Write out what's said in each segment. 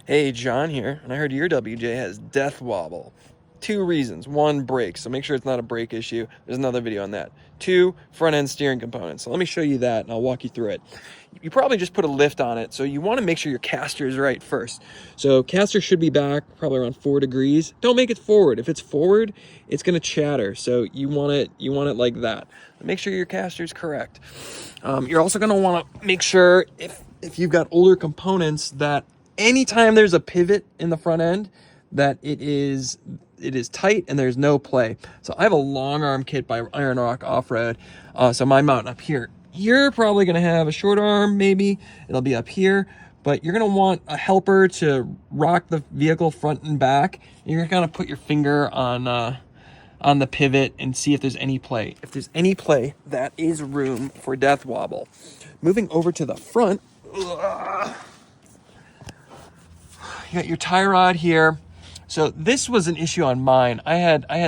Hey, John here, and I heard your WJ has death wobble. Two reasons. One, brake, so make sure it's not a brake issue. There's another video on that. Two, front end steering components. So let me show you that, and I'll walk you through it. You probably just put a lift on it, so you want to make sure your caster is right first. So caster should be back probably around 4 degrees. Don't make it forward. If it's forward, it's going to chatter. So you want it like that. Make sure your caster is correct. You're also going to want to make sure if you've got older components that anytime there's a pivot in the front end, that it is tight and there's no play. So I have a long arm kit by Iron Rock Off-Road. So my mount up here. You're probably gonna have a short arm, maybe it'll be up here, but you're gonna want a helper to rock the vehicle front and back. You're gonna put your finger on the pivot and see if there's any play. If there's any play, that is room for death wobble. Moving over to the front, you got your tie rod here. So this was an issue on mine. I had a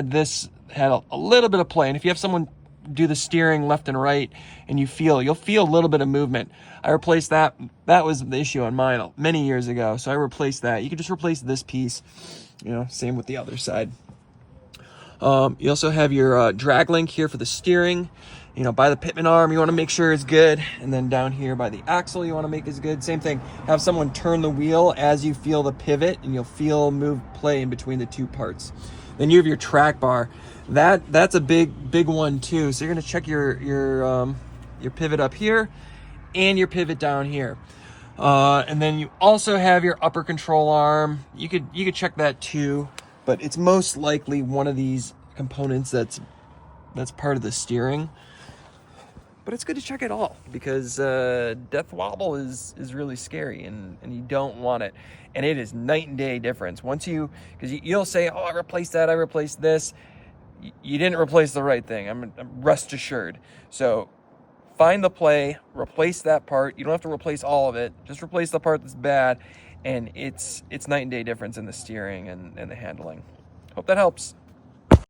little bit of play, and if you have someone do the steering left and right, and you'll feel a little bit of movement. I replaced that. That was the issue on mine many years ago. So I replaced that. You could just replace this piece. Same with the other side. You also have your drag link here for the steering. By the pitman arm, you want to make sure it's good. And then down here by the axle, you want to make it good. Same thing. Have someone turn the wheel as you feel the pivot, and you'll feel move play in between the two parts. Then you have your track bar. That's a big one too. So you're going to check your pivot up here and your pivot down here. And then you also have your upper control arm. You could check that too, but it's most likely one of these components that's part of the steering. But it's good to check it all, because death wobble is really scary, and you don't want it. And it is night and day difference. Because you'll say, oh, I replaced that, I replaced this. You didn't replace the right thing. I'm rest assured. So find the play, replace that part. You don't have to replace all of it. Just replace the part that's bad, and it's night and day difference in the steering and the handling. Hope that helps.